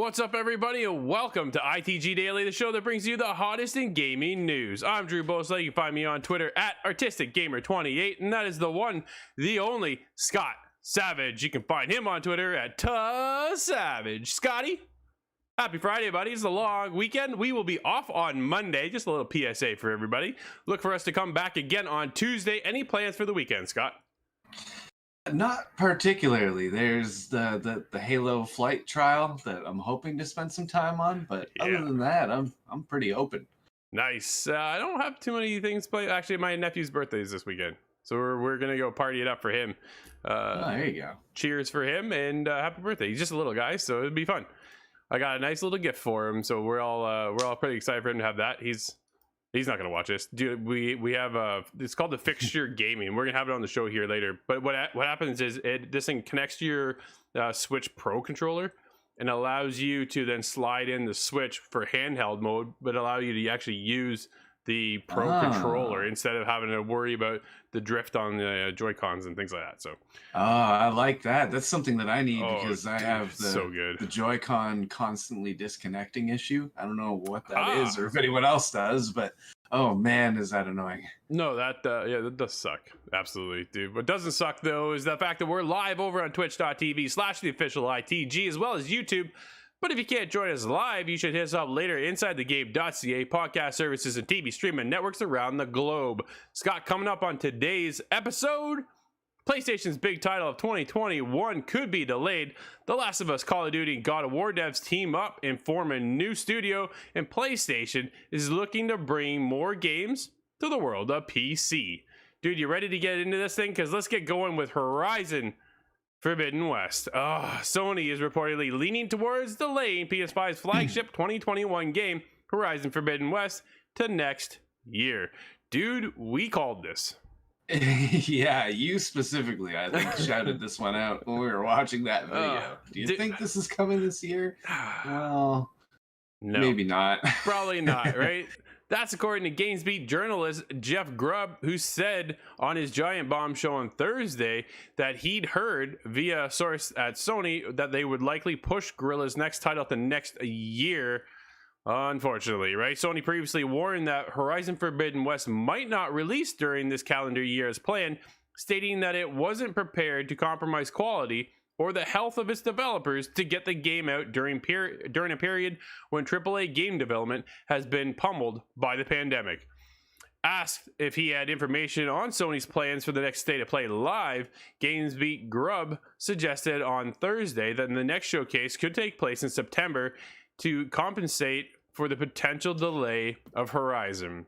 What's up, everybody, and welcome to ITG Daily, the show that brings you the hottest in gaming news. I'm Drew Bosa. You can find me on Twitter at ArtisticGamer28, and that is the one, the only Scott Savage. You can find him on Twitter at Savage. Scotty, happy Friday, buddy. It's a long weekend. We will be off on Monday. Just a little PSA for everybody. Look for us to come back again on Tuesday. Any plans for the weekend, Scott? Not particularly. There's the Halo flight trial that I'm hoping to spend some time on, but other than that, I'm pretty open. Nice. I don't have too many things planned. Actually, my nephew's birthday is this weekend, so we're gonna go party it up for him. There you go. Cheers for him and happy birthday. He's just a little guy, so it'd be fun. I got a nice little gift for him, so we're all pretty excited for him to have that. He's not gonna watch this, dude. We have it's called the Fixture Gaming. We're gonna have it on the show here later. But what happens is this thing connects to your Switch Pro controller and allows you to then slide in the Switch for handheld mode, but allow you to actually use the Pro controller instead of having to worry about the drift on the Joy-Cons and things like that. So, I like that. That's something that I need because I have the Joy-Con constantly disconnecting issue. I don't know what that is or if anyone else does, but oh man, is that annoying. No, that does suck. Absolutely, dude. What doesn't suck though is the fact that we're live over on twitch.tv/theofficialitg as well as YouTube. But if you can't join us live, you should hit us up later inside the game.ca, podcast services, and TV streaming networks around the globe. Scott, coming up on today's episode, PlayStation's big title of 2021 could be delayed. The Last of Us, Call of Duty, and God War devs team up and form a new studio, and PlayStation is looking to bring more games to the world of PC. Dude, you ready to get into this thing? Because let's get going with Horizon Forbidden West. Sony is reportedly leaning towards delaying PS5's flagship 2021 game, Horizon Forbidden West, to next year. Dude, we called this. Yeah, you specifically, I think, shouted this one out when we were watching that video. Do you think this is coming this year? Well, no, maybe not. Probably not, right? That's according to GamesBeat journalist Jeff Grubb, who said on his Giant Bomb show on Thursday that he'd heard via a source at Sony that they would likely push Guerrilla's next title to next year. Unfortunately, right? Sony previously warned that Horizon Forbidden West might not release during this calendar year as planned, stating that it wasn't prepared to compromise quality or the health of its developers to get the game out during a period when AAA game development has been pummeled by the pandemic. Asked if he had information on Sony's plans for the next State of Play Live, GamesBeat Grubb suggested on Thursday that the next showcase could take place in September to compensate for the potential delay of Horizon.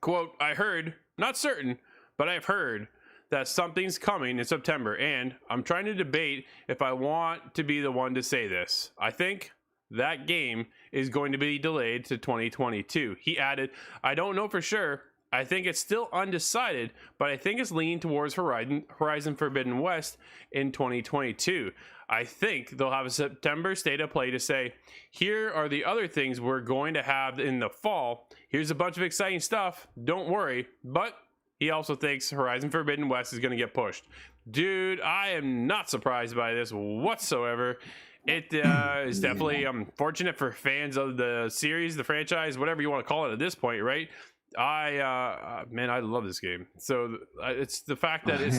Quote, I heard, not certain, but I've heard that something's coming in September, and I'm trying to debate if I want to be the one to say this. I think that game is going to be delayed to 2022. He added, I don't know for sure. I think it's still undecided, but I think it's leaning towards Horizon Forbidden West in 2022. I think they'll have a September State of Play to say, here are the other things we're going to have in the fall. Here's a bunch of exciting stuff. Don't worry. But he also thinks Horizon Forbidden West is going to get pushed. Dude, I am not surprised by this whatsoever. It is definitely fortunate for fans of the series, the franchise, whatever you want to call it at this point, right? Man, I love this game. So it's the fact that it's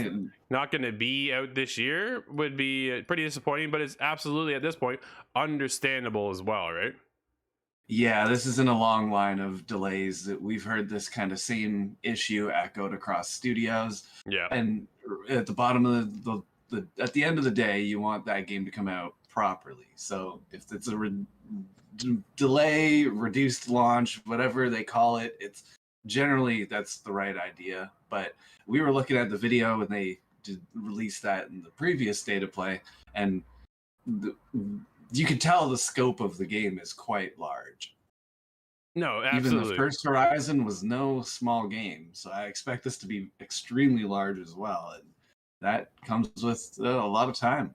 not going to be out this year would be pretty disappointing, but it's absolutely at this point understandable as well, right? Yeah, this isn't a long line of delays. That we've heard this kind of same issue echoed across studios. Yeah, and at the bottom of the at the end of the day, you want that game to come out properly. So if it's a delay, reduced launch, whatever they call it, it's generally that's the right idea. But we were looking at the video when they did release that in the previous State of Play, and you can tell the scope of the game is quite large. No, absolutely. Even the first Horizon was no small game, so I expect this to be extremely large as well, and that comes with a lot of time.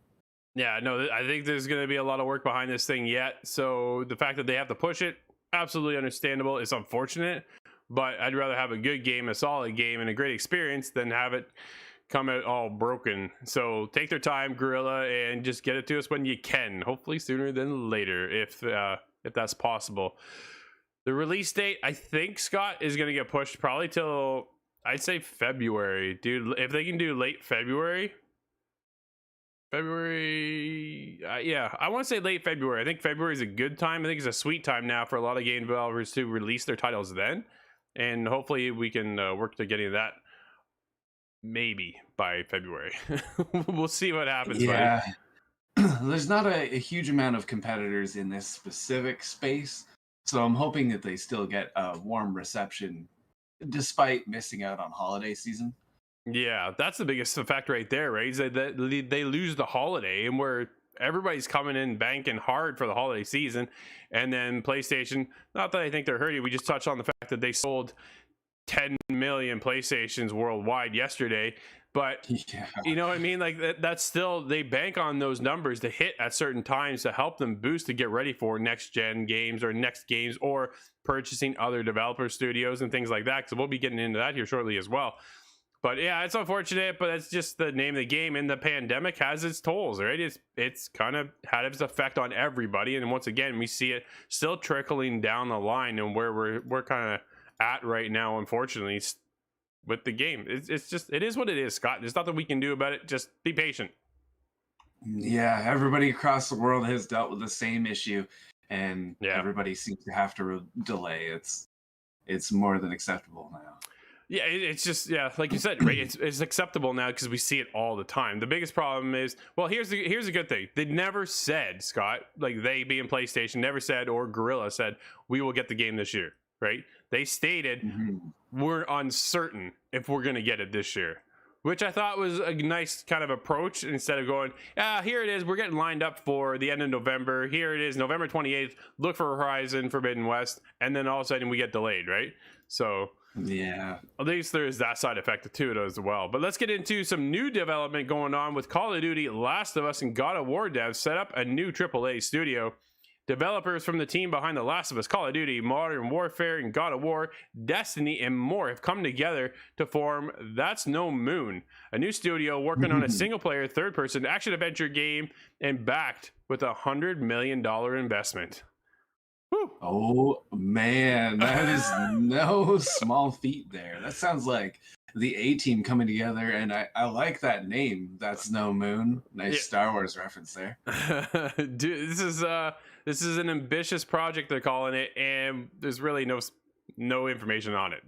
Yeah, no, I think there's going to be a lot of work behind this thing yet. So the fact that they have to push it, absolutely understandable. It's unfortunate, but I'd rather have a good game, a solid game, and a great experience than have it come out all broken. So take their time, Guerrilla, and just get it to us when you can. Hopefully sooner than later, if that's possible. The release date, I think, Scott, is going to get pushed probably till, I'd say, February. Dude, if they can do late February, yeah, I want to say late February. I think February is a good time. I think it's a sweet time now for a lot of game developers to release their titles then. And hopefully we can work to getting that maybe by February. We'll see what happens. Yeah. There's not a huge amount of competitors in this specific space, so I'm hoping that they still get a warm reception despite missing out on holiday season. Yeah, that's the biggest effect right there, right? Is that they lose the holiday, and where everybody's coming in banking hard for the holiday season, and then PlayStation, not that I think they're hurting, we just touched on the fact that they sold 10 million PlayStations worldwide yesterday, but yeah. You know what I mean? Like that's still, they bank on those numbers to hit at certain times to help them boost to get ready for next gen games or next games or purchasing other developer studios and things like that. So we'll be getting into that here shortly as well. But yeah, it's unfortunate, but it's just the name of the game, and the pandemic has its tolls, right? It's kind of had its effect on everybody, and once again, we see it still trickling down the line, and where we're kind of at right now, unfortunately, with the game. It's just, it is what it is, Scott. There's nothing we can do about it. Just be patient. Yeah, everybody across the world has dealt with the same issue, and everybody seems to have to delay. It's more than acceptable now. Yeah, it's just, like you said, right? It's acceptable now because we see it all the time. The biggest problem is, well, here's a good thing. They never said, Scott, like they being PlayStation, never said, or Guerrilla said, we will get the game this year, right? They stated we're uncertain if we're going to get it this year, which I thought was a nice kind of approach. Instead of going, here it is, we're getting lined up for the end of November. Here it is, November 28th. Look for Horizon Forbidden West. And then all of a sudden we get delayed, right? So yeah, at least there's that side effect to it as well. But let's get into some new development going on with Call of Duty, Last of Us, and God of War devs set up a new AAA studio. Developers from the team behind The Last of Us, Call of Duty, Modern Warfare, and God of War, Destiny, and more have come together to form That's No Moon, a new studio working on a single-player, third-person action-adventure game and backed with $100 million investment. Woo. Oh man, that is no small feat there. That sounds like the A-Team coming together, and I like that name. That's No Moon. Nice Star Wars reference there. Dude, this is an ambitious project, they're calling it, and there's really no information on it.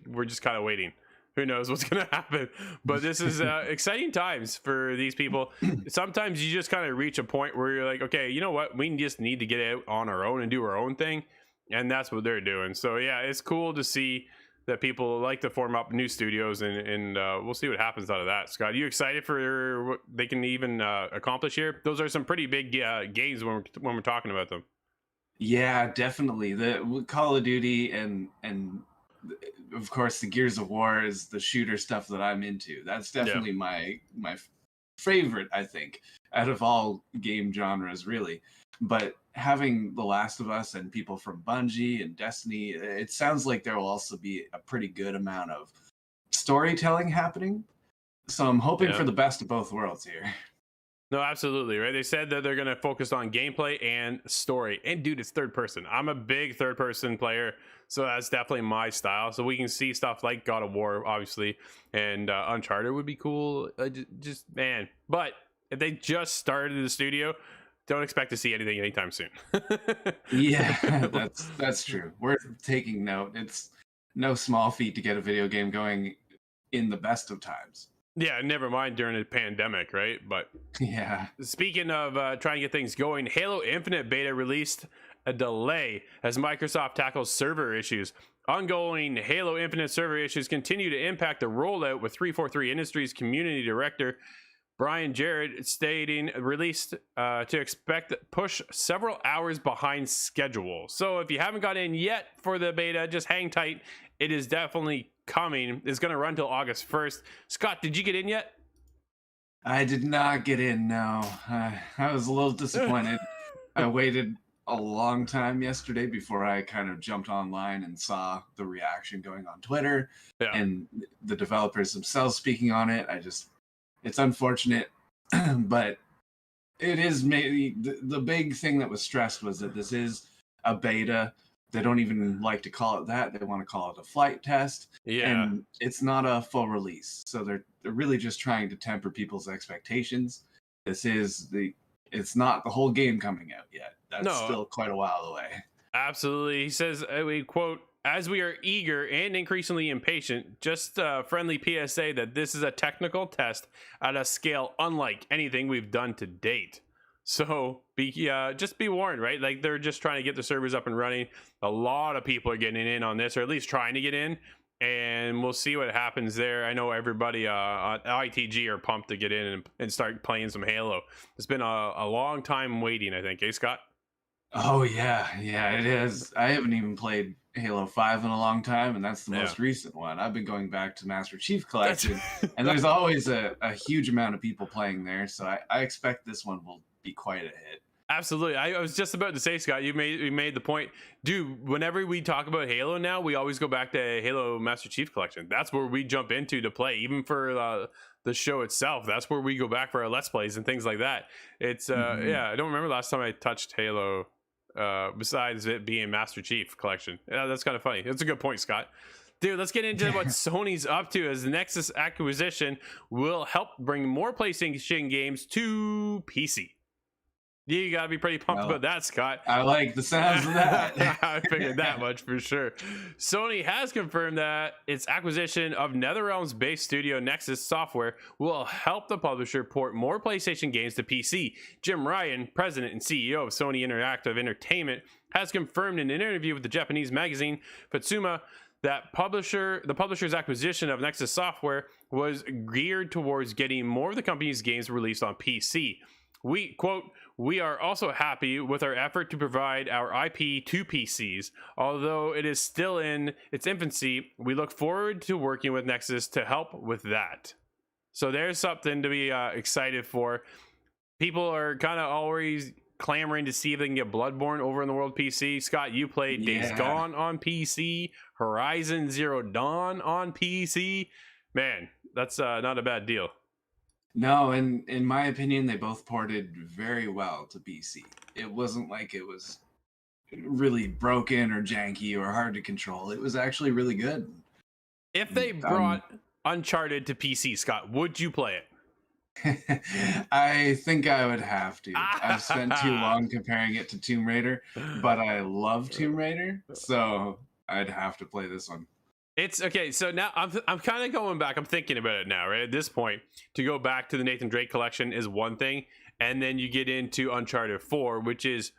We're just kind of waiting. Who knows what's going to happen? But this is exciting times for these people. Sometimes you just kind of reach a point where you're like, okay, you know what? We just need to get out on our own and do our own thing, and that's what they're doing. So yeah, it's cool to see that people like to form up new studios, and we'll see what happens out of that. Scott, are you excited for what they can even accomplish here? Those are some pretty big games when we're talking about them. Yeah, definitely. The Call of Duty and of course the Gears of War is the shooter stuff that I'm into. That's definitely my favorite, I think, out of all game genres, really. But having The Last of Us and people from Bungie and Destiny, it sounds like there will also be a pretty good amount of storytelling happening. So I'm hoping for the best of both worlds here. No, absolutely, right? They said that they're going to focus on gameplay and story. And dude, it's third person. I'm a big third person player, so that's definitely my style. So we can see stuff like God of War, obviously, and Uncharted would be cool. Just man. But if they just started the studio, don't expect to see anything anytime soon. Yeah, that's true. We're taking note. It's no small feat to get a video game going in the best of times. Yeah, never mind during a pandemic, right? But yeah. Speaking of trying to get things going, Halo Infinite beta released a delay as Microsoft tackles server issues. Ongoing Halo Infinite server issues continue to impact the rollout, with 343 Industries community director Brian Jarrett stating released to expect push several hours behind schedule. So if you haven't got in yet for the beta, just hang tight. It is definitely coming. It's going to run till August 1st. Scott, did you get in yet? I did not get in, no. I was a little disappointed. I waited a long time yesterday before I kind of jumped online and saw the reaction going on Twitter and the developers themselves speaking on it. It's unfortunate, but it is maybe the big thing that was stressed was that this is a beta. They don't even like to call it that. They want to call it a flight test. Yeah. And it's not a full release. So they're really just trying to temper people's expectations. It's not the whole game coming out yet. That's still quite a while away. Absolutely. He says, we quote, "As we are eager and increasingly impatient, just a friendly PSA that this is a technical test at a scale unlike anything we've done to date." So just be warned, right? Like, they're just trying to get the servers up and running. A lot of people are getting in on this, or at least trying to get in, and we'll see what happens there. I know everybody on ITG are pumped to get in and start playing some Halo. It's been a long time waiting, I think. Hey, Scott? Oh, yeah, it is. I haven't even played Halo 5 in a long time, and that's the most recent one. I've been going back to Master Chief Collection, and there's always a huge amount of people playing there, so I expect this one will be quite a hit. Absolutely. I was just about to say, Scott, you made the point. Dude, whenever we talk about Halo now, we always go back to Halo Master Chief Collection. That's where we jump into to play, even for the show itself. That's where we go back for our Let's Plays and things like that. It's, I don't remember last time I touched Halo besides it being Master Chief Collection. Yeah, that's kind of funny. That's a good point, Scott. Dude, let's get into what Sony's up to, as the Nexus acquisition will help bring more PlayStation games to PC. You gotta be pretty pumped about that, Scott. I like the sounds of that. I figured that much for sure. Sony has confirmed that its acquisition of NetherRealms-based studio Nexus Software will help the publisher port more PlayStation games to PC. Jim Ryan, president and CEO of Sony Interactive Entertainment, has confirmed in an interview with the Japanese magazine Futsuma that the publisher's acquisition of Nexus Software was geared towards getting more of the company's games released on PC. We, quote, "We are also happy with our effort to provide our IP to PCs. Although it is still in its infancy, we look forward to working with Nexus to help with that." So there's something to be excited for. People are kind of always clamoring to see if they can get Bloodborne over in the world PC. Scott, you played Days Gone on PC, Horizon Zero Dawn on PC. Man, that's not a bad deal. No, and in my opinion, they both ported very well to PC. It wasn't like it was really broken or janky or hard to control. It was actually really good. If they brought Uncharted to PC, Scott, would you play it? I think I would have to. I've spent too long comparing it to Tomb Raider, but I love Tomb Raider, so I'd have to play this one. It's okay. So now I'm kind of going back. I'm thinking about it now, right? At this point, to go back to the Nathan Drake collection is one thing, and then you get into Uncharted 4, which is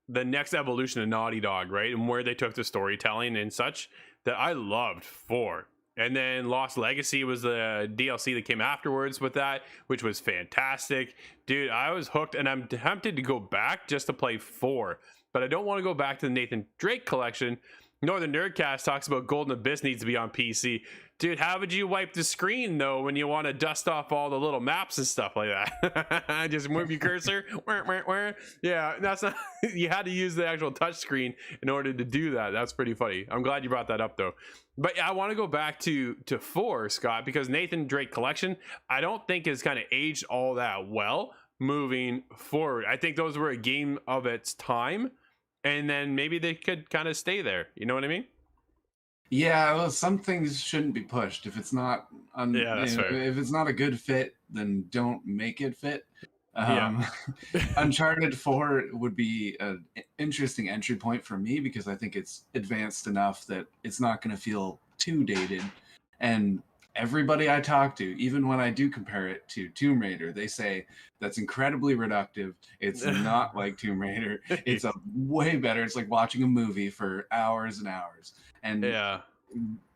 the next evolution of Naughty Dog, right? And where they took the storytelling and such that I loved 4. And then Lost Legacy was the DLC that came afterwards with that, which was fantastic. Dude, I was hooked, and I'm tempted to go back just to play 4. But I don't want to go back to the Nathan Drake collection. Northern Nerdcast talks about Golden Abyss needs to be on PC. Dude, how would you wipe the screen, though, when you want to dust off all the little maps and stuff like that? Just move your cursor. Yeah, that's not... You had to use the actual touch screen in order to do that. That's pretty funny. I'm glad you brought that up, though. But yeah, I want to go back to 4, Scott, because Nathan Drake Collection, I don't think has kind of aged all that well moving forward. I think those were a game of its time, and then maybe they could kind of stay there. You know what I mean? Yeah, well, some things shouldn't be pushed. If it's not, that's fair. If it's not a good fit, then don't make it fit. Uncharted 4 would be an interesting entry point for me because I think it's advanced enough that it's not going to feel too dated. And everybody I talk to, even when I do compare it to Tomb Raider, they say that's incredibly reductive. It's not like Tomb Raider. It's a way better. It's like watching a movie for hours and hours. And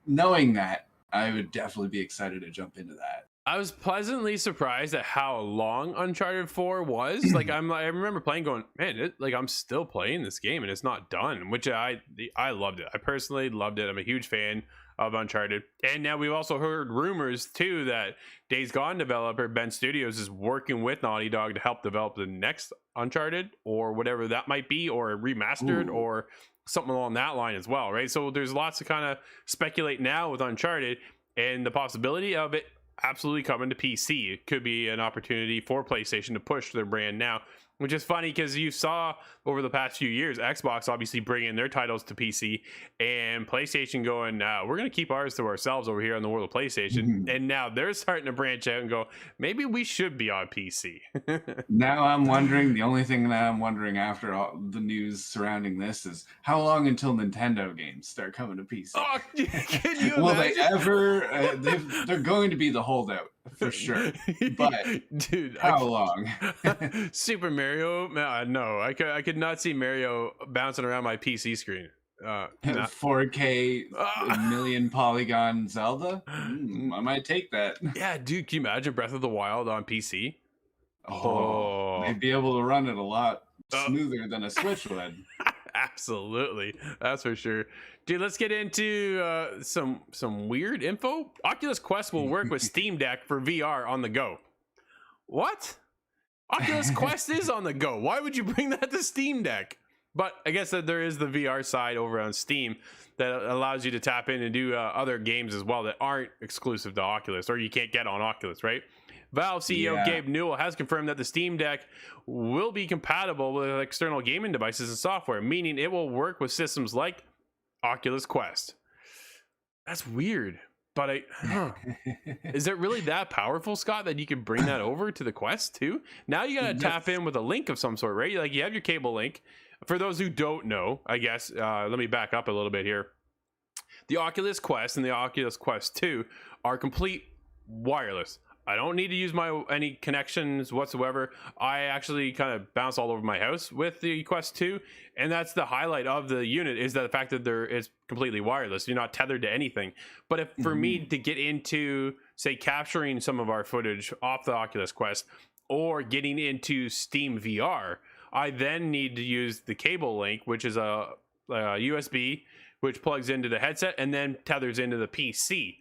knowing that, I would definitely be excited to jump into that. I was pleasantly surprised at how long Uncharted 4 was. Like I remember playing, going, man, I'm still playing this game and it's not done. Which I loved it. I personally loved it. I'm a huge fan of Uncharted. And now we've also heard rumors too that Days Gone developer Ben Studios is working with Naughty Dog to help develop the next Uncharted or whatever that might be, or remastered or something along that line as well, right? So there's lots to kind of speculate now with Uncharted and the possibility of it absolutely coming to PC. It could be an opportunity for PlayStation to push their brand now, which is funny because you saw over the past few years Xbox obviously bringing their titles to PC and PlayStation going, we're going to keep ours to ourselves over here in the world of PlayStation. And now they're starting to branch out and go, maybe we should be on PC. Now I'm wondering, the only thing that I'm wondering after all the news surrounding this is how long until Nintendo games start coming to PC? Oh, can you imagine? Will they ever? They're going to be the holdout for sure. But dude, how long? Super Mario? No, I could not see Mario bouncing around my PC screen. 4K million polygon Zelda? I might take that. Yeah, dude, can you imagine Breath of the Wild on PC? They'd be able to run it a lot smoother than a Switch would. Absolutely, that's for sure. Dude, let's get into some weird info. Oculus Quest will work with Steam Deck for VR on the go. What? Oculus Quest is on the go. Why would you bring that to Steam Deck? But I guess that there is the VR side over on Steam that allows you to tap in and do other games as well that aren't exclusive to Oculus, or you can't get on Oculus, right? Valve CEO Gabe Newell has confirmed that the Steam Deck will be compatible with external gaming devices and software, meaning it will work with systems like Oculus Quest. That's weird, but is it really that powerful, Scott, that you can bring that over to the Quest too? Now you gotta tap in with a link of some sort, right? Like you have your cable link. For those who don't know, I guess, let me back up a little bit here. The Oculus Quest and the Oculus Quest 2 are complete wireless. I don't need to use any connections whatsoever. I actually kind of bounce all over my house with the Quest 2, and that's the highlight of the unit, is that the fact that it's completely wireless. You're not tethered to anything. But if for me to get into, say, capturing some of our footage off the Oculus Quest or getting into Steam VR, I then need to use the cable link, which is a USB, which plugs into the headset and then tethers into the PC.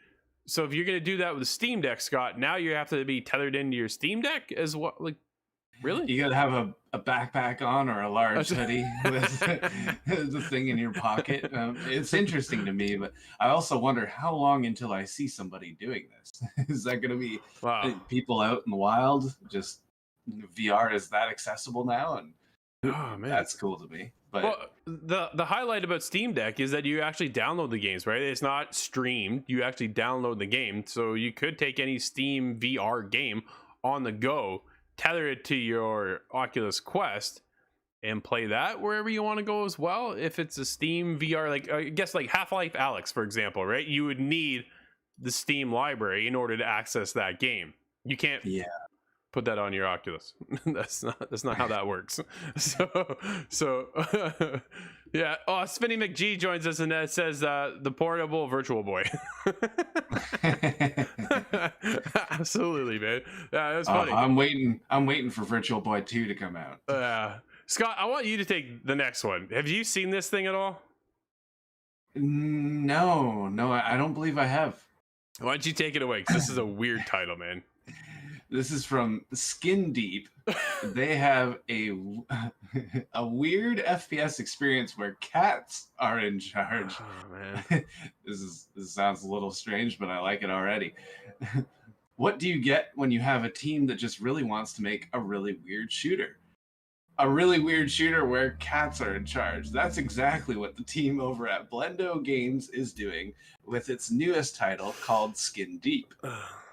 So if you're going to do that with the Steam Deck, Scott, now you have to be tethered into your Steam Deck as well. Like, really? You got to have a backpack on or a large hoodie with the thing in your pocket. It's interesting to me, but I also wonder how long until I see somebody doing this. Is that going to be people out in the wild? Just VR is that accessible now? And man, that's cool to me. But the highlight about Steam Deck is that you actually download the games, right? It's not streamed. You actually download the game. So you could take any Steam VR game on the go, tether it to your Oculus Quest, and play that wherever you want to go as well. If it's a Steam VR, like I guess like Half-Life Alyx, for example, right? You would need the Steam library in order to access that game. You can't put that on your Oculus. That's not how that works. So yeah. Oh, Spinny McG joins us and says the portable Virtual Boy. Absolutely, man. Yeah, that's funny. I'm waiting for Virtual Boy 2 to come out. Scott, I want you to take the next one. Have you seen this thing at all? No, I don't believe I have. Why don't you take it away? Because this is a weird title, man. This is from Skin Deep. They have a weird FPS experience where cats are in charge. Oh, man. This sounds a little strange, but I like it already. What do you get when you have a team that just really wants to make a really weird shooter? A really weird shooter where cats are in charge. That's exactly what the team over at Blendo Games is doing with its newest title called Skin Deep.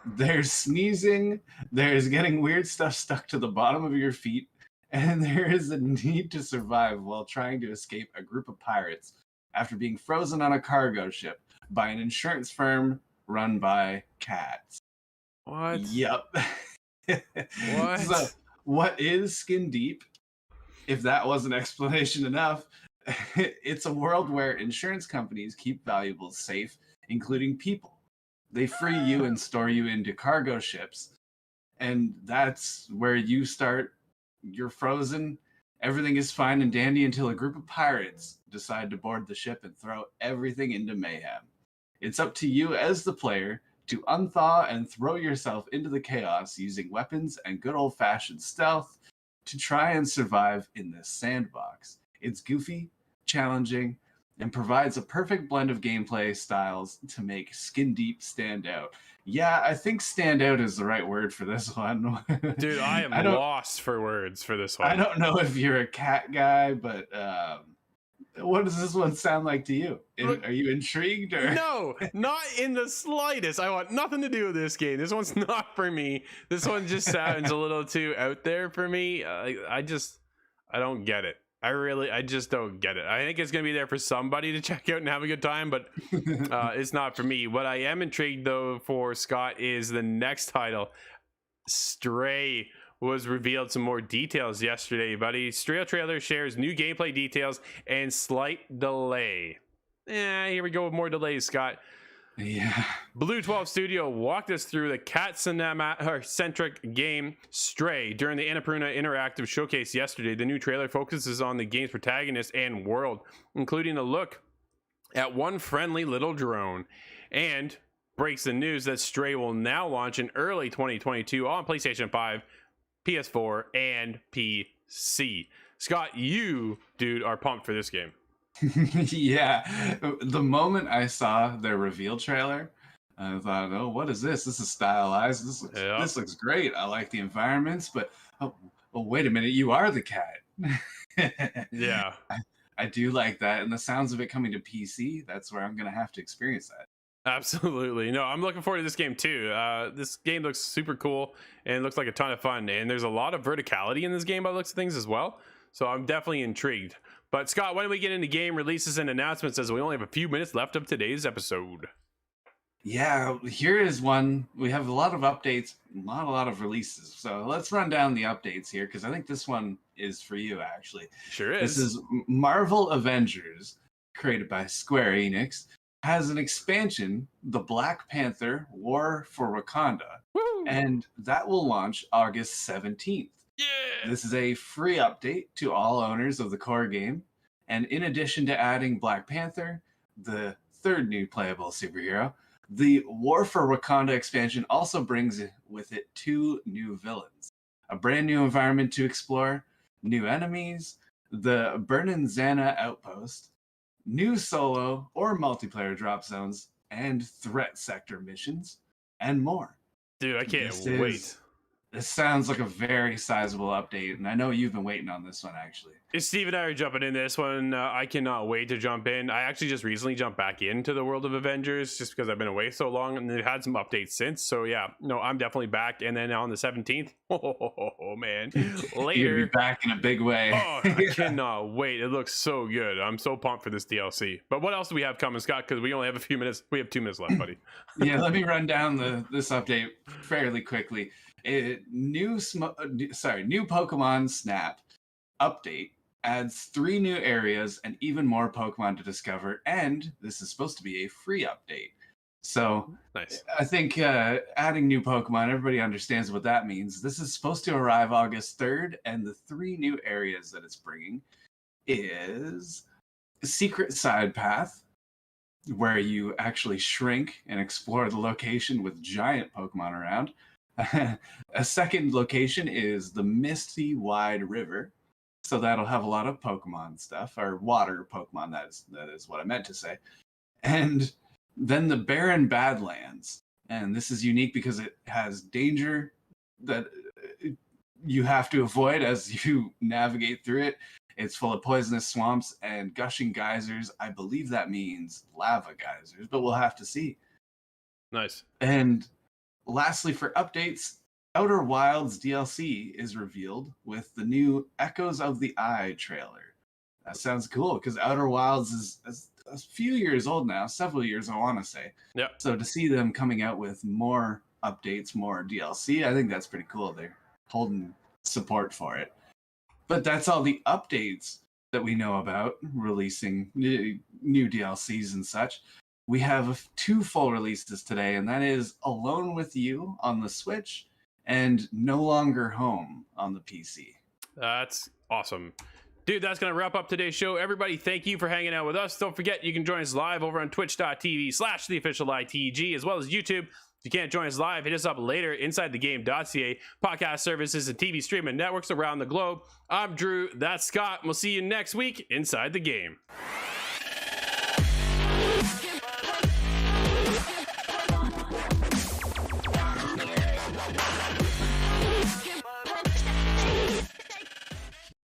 There's sneezing, there's getting weird stuff stuck to the bottom of your feet, and there is a need to survive while trying to escape a group of pirates after being frozen on a cargo ship by an insurance firm run by cats. What? Yep. What? So, what is Skin Deep? If that wasn't explanation enough, it's a world where insurance companies keep valuables safe, including people. They free you and store you into cargo ships, and that's where you start. You're frozen. Everything is fine and dandy until a group of pirates decide to board the ship and throw everything into mayhem. It's up to you as the player to unthaw and throw yourself into the chaos using weapons and good old-fashioned stealth to try and survive in this sandbox. It's goofy, challenging, and provides a perfect blend of gameplay styles to make Skin Deep stand out. Yeah, I think stand out is the right word for this one. Dude, I am lost for words for this one. I don't know if you're a cat guy, but what does this one sound like to you? Are you intrigued? Or? No, not in the slightest. I want nothing to do with this game. This one's not for me. This one just sounds a little too out there for me. I don't get it. I just don't get it. I think it's going to be there for somebody to check out and have a good time, but it's not for me. What I am intrigued, though, for Scott is the next title. Stray was revealed some more details yesterday, buddy. Stray trailer shares new gameplay details and slight delay. Here we go with more delays, Scott. Yeah. Blue 12 Studio walked us through the cat-centric game Stray during the Annapurna Interactive Showcase yesterday. The new trailer focuses on the game's protagonist and world, including a look at one friendly little drone, and breaks the news that Stray will now launch in early 2022 on PlayStation 5, PS4, and PC. Scott, you, dude, are pumped for this game. Yeah, the moment I saw their reveal trailer, I thought, oh, what is this? This is stylized. This looks great. I like the environments, but wait a minute, you are the cat. Yeah. I do like that. And the sounds of it coming to PC, that's where I'm going to have to experience that. Absolutely. No, I'm looking forward to this game too. This game looks super cool and looks like a ton of fun. And there's a lot of verticality in this game by the looks of things as well. So I'm definitely intrigued. But Scott, why don't we get into game releases and announcements, as we only have a few minutes left of today's episode? Yeah, here is one. We have a lot of updates, not a lot of releases. So let's run down the updates here because I think this one is for you, actually. Sure This is. is Marvel Avengers, created by Square Enix, has an expansion, The Black Panther War for Wakanda, Woo! and that will launch August 17th. Yeah. This is a free update to all owners of the core game. And in addition to adding Black Panther, the third new playable superhero, the War for Wakanda expansion also brings with it two new villains, a brand new environment to explore, new enemies, the Bernanzana outpost, new solo or multiplayer drop zones, and threat sector missions, and more. Dude, I can't This wait. this sounds like a very sizable update, and I know you've been waiting on this one actually. Steve and I are jumping in this one. I cannot wait to jump in. I actually just recently jumped back into the world of Avengers just because I've been away so long, and they've had some updates since. So yeah, no, I'm definitely back. And then on the 17th, oh man, You're gonna be later. back in a big way. Oh, I cannot wait. It looks so good. I'm so pumped for this DLC. But what else do we have coming, Scott? Because we only have a few minutes. We have 2 minutes left, buddy. Yeah, let me run down this update fairly quickly. New Pokemon Snap update adds 3 new areas and even more Pokemon to discover, and this is supposed to be a free update. So Nice. I think adding new Pokemon, everybody understands what that means. This is supposed to arrive August 3rd, and the 3 new areas that it's bringing is Secret Side Path, where you actually shrink and explore the location with giant Pokemon around. A second location is the Misty Wide River. So that'll have a lot of Pokemon stuff, or water Pokemon, that is what I meant to say. And then the Barren Badlands. And this is unique because it has danger that you have to avoid as you navigate through it. It's full of poisonous swamps and gushing geysers. I believe that means lava geysers, but we'll have to see. Nice. And lastly, for updates, Outer Wilds DLC is revealed with the new Echoes of the Eye trailer. That sounds cool because Outer Wilds is a few years old now, several years, I want to say. Yeah. So to see them coming out with more updates, more DLC, I think that's pretty cool. They're holding support for it. But that's all the updates that we know about releasing new DLCs and such. We have 2 full releases today, and that is Alone with You on the Switch and No Longer Home on the PC. That's awesome. Dude, that's going to wrap up today's show. Everybody, thank you for hanging out with us. Don't forget, you can join us live over on twitch.tv/theofficialITG, as well as YouTube. If you can't join us live, hit us up later, InsideTheGame.ca, podcast services and TV streaming networks around the globe. I'm Drew, that's Scott, and we'll see you next week inside the game.